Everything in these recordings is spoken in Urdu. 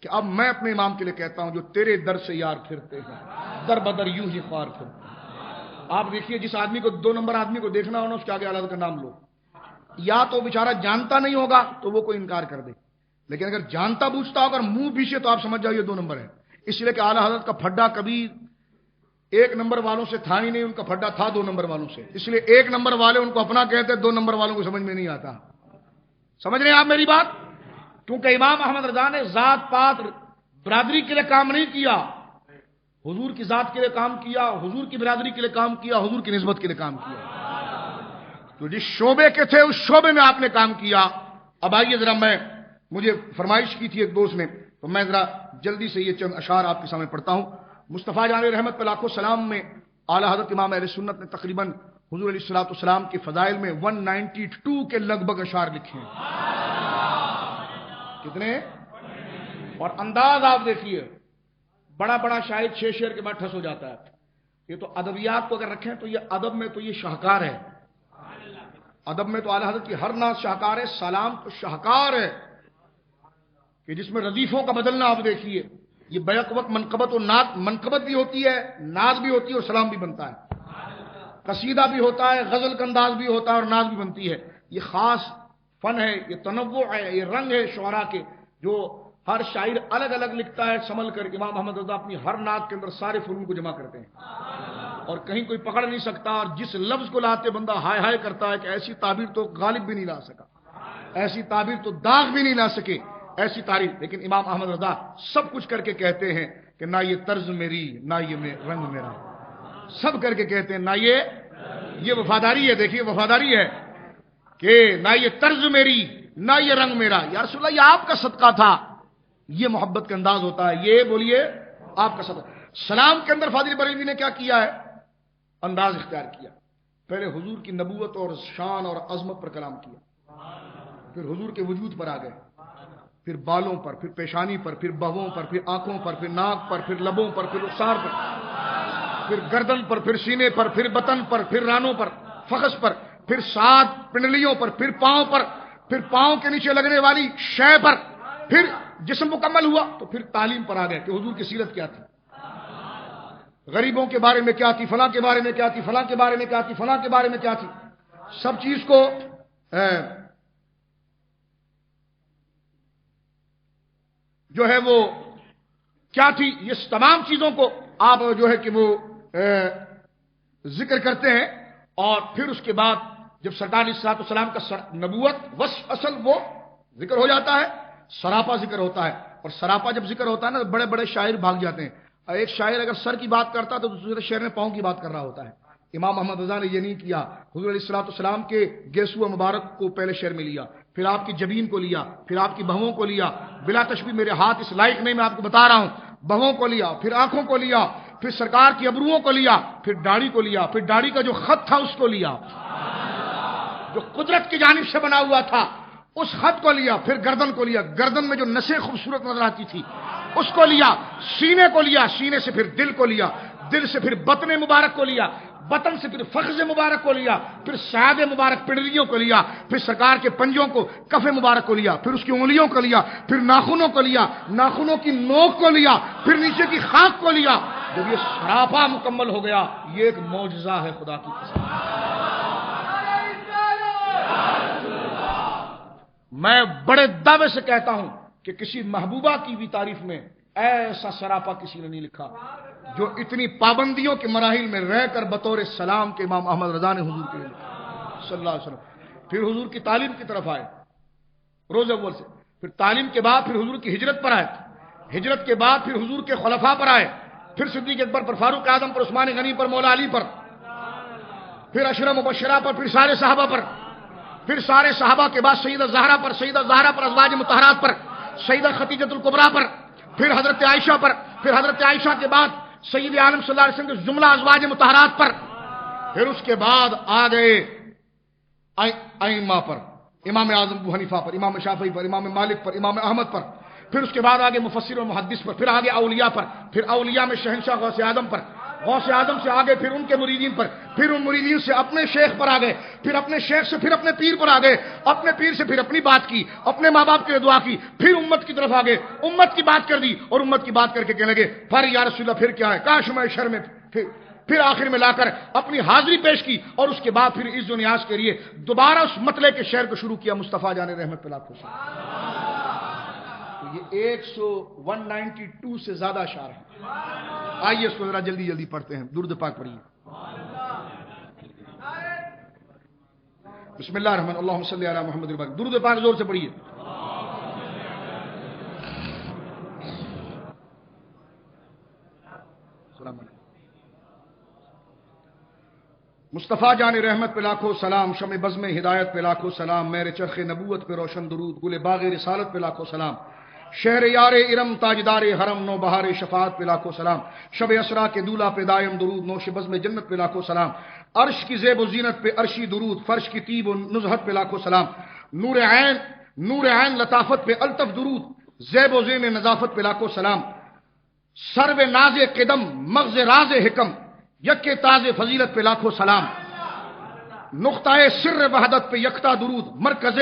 کہ اب میں اپنے امام کے لیے کہتا ہوں جو تیرے در سے یار پھرتے ہیں در بدر یوں ہی خوار پھرتے ہیں۔ آپ دیکھیے جس آدمی کو 2 نمبر آدمی کو دیکھنا ہونا اس کے آگے اللہ کا نام لو، یا تو بیچارہ جانتا نہیں ہوگا تو وہ کوئی انکار کر دے، لیکن اگر جانتا بوجھتا ہوگا اور منہ پیچھے تو آپ سمجھ جاؤ یہ 2 نمبر ہے۔ اس لیے کہ اعلیٰ حضرت کا پھڈا کبھی 1 نمبر والوں سے تھا ہی نہیں، ان کا پھڈا تھا 2 نمبر والوں سے، اس لیے 1 نمبر والے ان کو اپنا کہتے، 2 نمبر والوں کو سمجھ میں نہیں آتا۔ سمجھ رہے ہیں آپ میری بات؟ کیونکہ امام احمد رضا نے ذات پات برادری کے لیے کام نہیں کیا، حضور کی ذات کے لیے کام کیا، حضور کی برادری کے لیے کام کیا، حضور کی نسبت کے لیے کام کیا۔ تو جس شعبے کے تھے اس شعبے میں آپ نے کام کیا۔ اب آئیے ذرا، مجھے فرمائش کی تھی ایک دوست نے، تو میں ذرا جلدی سے یہ چند اشعار آپ کے سامنے پڑھتا ہوں۔ مصطفیٰ جان رحمت پہ لاکھوں سلام میں اعلیٰ حضرت امام اہل سنت نے تقریباً حضور علیہ الصلوۃ والسلام کے فضائل میں 192 کے لگ بھگ اشعار لکھے ہیں۔ کتنے؟ اور انداز آپ دیکھیے، بڑا بڑا شاعر 6 شعر کے بعد ٹھس ہو جاتا ہے۔ یہ تو ادبیات کو اگر رکھیں تو یہ ادب میں تو یہ شاہکار ہے، ادب میں تو اعلیٰ حضرت کی ہر ناز شاہکار ہے، سلام تو شاہکار ہے کہ جس میں ردیفوں کا بدلنا آپ دیکھیے، یہ بیک وقت منقبت و نعت، منقبت بھی ہوتی ہے، ناز بھی ہوتی ہے اور سلام بھی بنتا ہے، قصیدہ بھی ہوتا ہے، غزل کا انداز بھی ہوتا ہے اور ناز بھی بنتی ہے۔ یہ خاص فن ہے، یہ تنوع ہے، یہ رنگ ہے شعراء کے، جو ہر شاعر الگ الگ لکھتا ہے سنبھل کر۔ امام احمد رضا اپنی ہر نعت کے اندر سارے فنون کو جمع کرتے ہیں اور کہیں کوئی پکڑ نہیں سکتا، اور جس لفظ کو لاتے بندہ ہائے ہائے کرتا ہے کہ ایسی تعبیر تو غالب بھی نہیں لا سکا، ایسی تعبیر تو داغ بھی نہیں لا سکے، ایسی تعریف۔ لیکن امام احمد رضا سب کچھ کر کے کہتے ہیں کہ نہ یہ طرز میری نہ یہ رنگ میرا، سب کر کے کہتے ہیں نہ یہ وفاداری ہے، دیکھیے وفاداری ہے کہ نہ یہ طرز میری نہ یہ رنگ میرا، یا رسول اللہ یہ آپ کا صدقہ تھا، یہ محبت کا انداز ہوتا ہے، یہ بولیے آپ کا صدقہ۔ سلام کے اندر فاضل بریلوی نے کیا کیا ہے؟ انداز اختیار کیا، پہلے حضور کی نبوت اور شان اور عظمت پر کلام کیا، پھر حضور کے وجود پر آ گئے، پھر بالوں پر، پھر پیشانی پر، پھر بہووں پر، پھر آنکھوں پر، پھر ناک پر، پھر لبوں پر، پھر رخسار پر، پھر گردن پر، پھر سینے پر، پھر بطن پر، پھر رانوں پر، فخذ پر، پھر 7 پنڈلیوں پر، پھر پاؤں پر، پھر پاؤں کے نیچے لگنے والی شے پر، پھر جسم مکمل ہوا تو پھر تعلیم پر آ گئے کہ حضور کی سیرت کیا تھی، غریبوں کے بارے میں کیا تھی، فلاں کے بارے میں کیا تھی، فلاں کے بارے میں کیا تھی، فلاں کے بارے میں کیا تھی، سب چیز کو جو ہے وہ کیا تھی، یہ تمام چیزوں کو آپ جو ہے کہ وہ ذکر کرتے ہیں۔ اور پھر اس کے بعد جب سرکار علیہ الصلوۃ والسلام کا نبوت وصف اصل وہ ذکر ہو جاتا ہے، سراپا ذکر ہوتا ہے، اور سراپا جب ذکر ہوتا ہے نا تو بڑے بڑے شاعر بھاگ جاتے ہیں، ایک شاعر اگر سر کی بات کرتا تو دوسرے شاعر نے پاؤں کی بات کر رہا ہوتا ہے۔ امام احمد رضا نے یہ نہیں کیا، حضور علیہ الصلوۃ والسلام کے گیسو مبارک کو پہلے شعر میں لیا، پھر آپ کی جبین کو لیا، پھر آپ کی بہووں کو لیا، بلا تشبیہ میرے ہاتھ اس لائق نہیں، میں آپ کو بتا رہا ہوں، بہووں کو لیا، پھر آنکھوں کو لیا، پھر سرکار کی ابروؤں کو لیا، پھر داڑھی کو لیا، پھر داڑھی کا جو خط تھا اس کو لیا، جو قدرت کی جانب سے بنا ہوا تھا اس خط کو لیا، پھر گردن کو لیا، گردن میں جو نسیں خوبصورت نظر آتی تھی اس کو لیا، سینے کو لیا، سینے سے پھر دل کو لیا، دل سے پھر بطن مبارک کو لیا، بطن سے پھر فخذ مبارک کو لیا، پھر سیاد مبارک پنڈلیوں کو لیا، پھر سرکار کے پنجوں کو کف مبارک کو لیا، پھر اس کی انگلیوں کو لیا، پھر ناخنوں کو لیا، ناخنوں کی نوک کو لیا، پھر نیچے کی خاک کو لیا۔ جب یہ سراپا مکمل ہو گیا، یہ ایک معجزہ ہے خدا کی قسم۔ میں بڑے دعوے سے کہتا ہوں کہ کسی محبوبہ کی بھی تعریف میں ایسا سراپا کسی نے نہیں لکھا جو اتنی پابندیوں کے مراحل میں رہ کر بطور سلام کے امام احمد رضا نے حضور کے لیے لکھا صلی اللہ علیہ وسلم۔ پھر حضور کی تعلیم کی طرف آئے روز اول سے، پھر تعلیم کے بعد پھر حضور کی ہجرت پر آئے، ہجرت کے بعد پھر حضور کے خلفاء پر آئے، پھر صدیق اکبر پر، فاروق اعظم پر، عثمان غنی پر، مولا علی پر، پھر عشرہ مبشرہ پر، پھر سارے صحابہ پر، پھر سارے صحابہ کے بعد سیدہ زہرا پر، سیدہ زہرا پر، ازواج مطہرات پر، سیدہ خدیجۃ الکبریٰ پر، پھر حضرت عائشہ پر، پھر حضرت عائشہ کے بعد سید عالم صلی اللہ علیہ وسلم کے جملہ ازواج مطہرات پر، پھر اس کے بعد آ گئے ائمہ پر، امام اعظم ابو حنیفہ پر، امام شافعی پر، امام مالک پر، امام احمد پر، پھر اس کے بعد آگے مفسر اور محدث پر، پھر آگے اولیاء پر، پھر اولیاء میں شہنشاہ غوث اعظم پر، غوث اعظم سے آگے پھر ان کے مریدین پر، پھر ان مریدین سے اپنے شیخ پر آ گئے، پھر اپنے شیخ سے پھر اپنے پیر پر آ گئے، اپنے پیر سے پھر اپنی بات کی، اپنے ماں باپ کے لیے دعا کی، پھر امت کی طرف آ گئے، امت کی بات کر دی اور امت کی بات کر کے کہنے لگے پر یا رسول اللہ پھر کیا ہے، کاش میں شر میں پھر آخر میں لا کر اپنی حاضری پیش کی اور اس کے بعد پھر عز و نیاز کے لیے دوبارہ اس مطلع کے شعر کو شروع کیا مصطفیٰ جان رحمت پہ لاکھوں سے. تو یہ 192 سے زیادہ اشعار ہیں. آئیے اس کو ذرا جلدی جلدی پڑھتے ہیں. درود پاک پڑھیے. بسم اللہ الرحمن اللہم صلی علی محمد وبارک. درود پاک زور سے پڑھیے. السلام علیکم. مصطفیٰ جان رحمت پہ لاکھوں سلام، شمع بزم ہدایت پہ لاکھوں سلام، میرے چرخ نبوت پہ روشن درود، گل باغ رسالت پہ لاکھوں سلام، شہر یار ارم تاجدار حرم نو بہار شفاعت پہ لاکھوں سلام، شب اسرا کے دولہ پہ دائم درود، نوش بزم جنت پہ لاکھوں سلام، عرش کی زیب و زینت پہ عرشی درود، فرش کی طیب و نزہت پہ لاکھوں سلام، نور عین لطافت پہ الطف درود، زیب و زین نظافت پہ لاکھوں سلام، سرو ناز قدم مغز راز حکم یک تاز فضیلت پہ لاکھوں سلام، نقطہ سر وحدت پہ یکتا درود، مرکز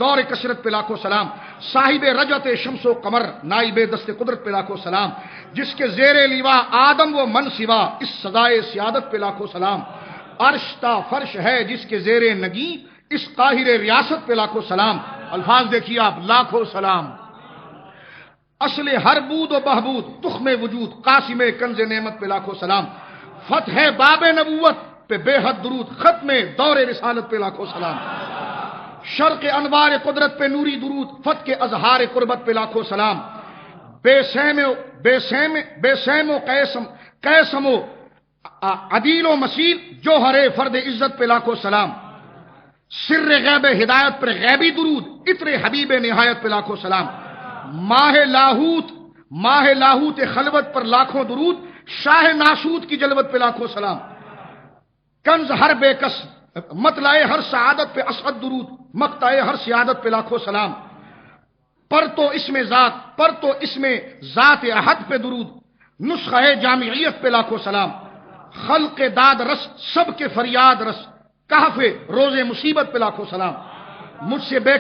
دور کثرت پہ لاکھوں سلام، صاحب رجعت شمس و قمر نائب دست قدرت پہ لاکھوں سلام، جس کے زیر لیوا آدم و من سوا اس سزائے سیادت پہ لاکھوں سلام، عرش تا فرش ہے جس کے زیر نگی اس قاہر ریاست پہ لاکھوں سلام. الفاظ دیکھیے آپ، لاکھوں سلام. اصل ہر بود و بہبود تخم وجود قاسم کنز نعمت پہ لاکھوں سلام، فتح باب نبوت پہ بے حد درود، ختم دور رسالت پہ لاکھوں سلام، شرق انوار قدرت پہ نوری درود، فتح کے اظہار قربت پہ لاکھوں سلام، بے سیم و قیسم و عدیل و مسیل جوہر فرد عزت پہ لاکھوں سلام، سر غیب ہدایت پر غیبی درود، عطر حبیب نہایت پہ لاکھوں سلام، ماہ لاہوت خلوت پر لاکھوں درود، شاہ ناسوت کی جلوت پہ لاکھوں سلام، کنز ہر بے کس مطلع ہر سعادت پہ اسعد درود، مقطع ہر سعادت پہ لاکھوں سلام، پر تو اس میں ذات احد پہ درود، نسخہ جامعیت پہ لاکھوں سلام، خلق داد رس سب کے فریاد رس کہف روز مصیبت پہ لاکھوں سلام، مجھ سے بے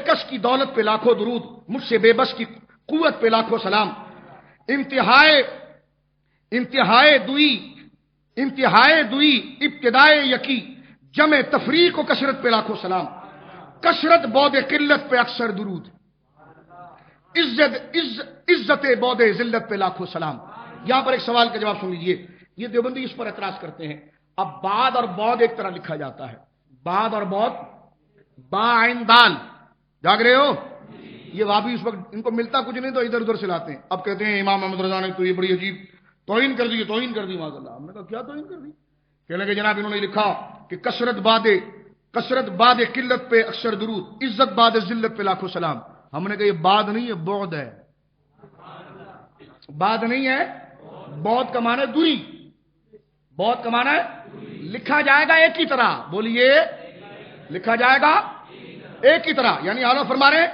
کس کی دولت پہ لاکھوں درود، مجھ سے بے بس کی قوت پہ لاکھوں سلام، انتہائے دوئی ابتدائے یکی جمع تفریق و کثرت پہ لاکھوں سلام، کثرت بود قلت پہ اکثر درود، عزت بود ذلت پہ لاکھوں سلام. یہاں پر ایک سوال کا جواب سن لیجئے. یہ دیوبندی اس پر اعتراض کرتے ہیں. اب بعد اور بعد ایک طرح لکھا جاتا ہے، بعد اور بعد با عین دال، جاگ رہے ہو؟ یہ وہابی اس وقت ان کو ملتا کچھ نہیں تو ادھر ادھر سے لاتے ہیں. اب کہتے ہیں امام محمد رضا نے تو یہ بڑی عجیب توہین کر دی معاذ اللہ. ہم نے کہا کیا توہین کر دی؟ کہنے لگے جناب انہوں نے لکھا کہ کثرت باد قلت پہ اکثر درود، عزت باد ذلت پہ لاکھوں سلام. ہم نے کہا یہ باد نہیں ہے، بعد ہے. باد نہیں ہے، بعد کا معنی دوری، بعد کا معنی لکھا جائے گا ایک ہی طرح. بولیے، لکھا جائے گا ایک ہی طرح. یعنی اعلیٰ فرما رہے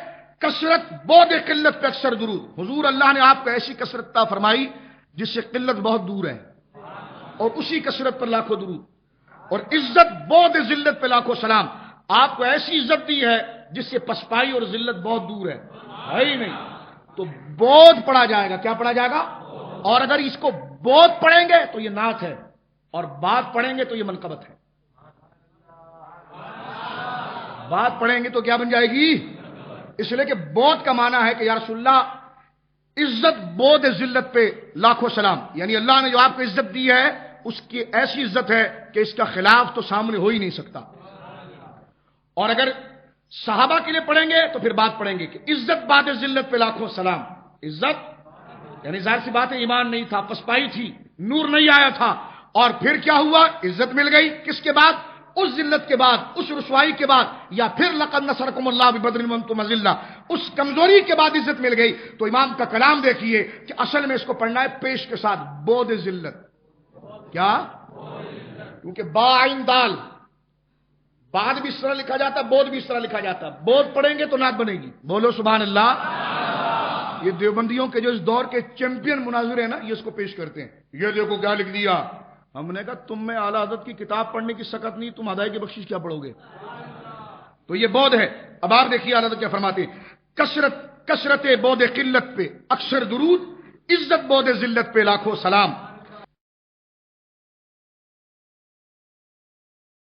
کثرت بعد قلت پہ اکثر درود. حضور اللہ نے آپ کو ایسی کثرت عطا فرمائی جس سے قلت بہت دور ہے، اور اسی کثرت پر لاکھوں درود. اور عزت بعد ذلت پہ لاکھوں سلام. آپ کو ایسی عزت دی ہے جس سے پسپائی اور ذلت بہت دور ہے ہی نہیں. تو بعد پڑھا جائے گا. کیا پڑھا جائے گا؟ اور اگر اس کو بعد پڑھیں گے تو یہ نعت ہے، اور بات پڑھیں گے تو یہ منقبت ہے. بات پڑھیں گے تو کیا بن جائے گی؟ اس لیے کہ بعد کا معنی ہے کہ یا رسول اللہ عزت بعد ذلت پہ لاکھوں سلام. یعنی اللہ نے جو آپ کو عزت دی ہے اس کی ایسی عزت ہے کہ اس کا خلاف تو سامنے ہو ہی نہیں سکتا. اور اگر صحابہ کے لیے پڑھیں گے تو پھر بات پڑھیں گے کہ عزت بعد ذلت پہ لاکھوں سلام. عزت یعنی ظاہر سی بات ہے ایمان نہیں تھا، پسپائی تھی، نور نہیں آیا تھا. اور پھر کیا ہوا؟ عزت مل گئی. کس کے بعد؟ اس ذلت کے بعد، اس رسوائی کے بعد، یا پھر لقد نصرکم اللہ ببدر وانتم اذلہ، اس کمزوری کے بعد عزت مل گئی. تو امام کا کلام دیکھیے کہ اصل میں اس کو پڑھنا ہے پیش کے ساتھ، بود ذلت. کیا؟ کیونکہ با عین دال، بعد بھی اس طرح لکھا جاتا ہے، بود بھی اس طرح لکھا جاتا ہے. بود پڑھیں گے تو نعت بنے گی. بولو سبحان اللہ. یہ دیوبندیوں کے جو اس دور کے چیمپئن مناظر ہیں نا، یہ اس کو پیش کرتے ہیں. یہ دیکھو کیا لکھ دیا. ہم نے کہا تم میں اعلیٰ حضرت کی کتاب پڑھنے کی سکت نہیں، تم ادائی کی بخشش کیا پڑھو گے؟ تو یہ بود ہے. اب آپ دیکھیے اعلیٰ حضرت کیا فرماتے ہیں. کثرت بود قلت پہ اکثر درود، عزت بود ذلت پہ لاکھوں سلام.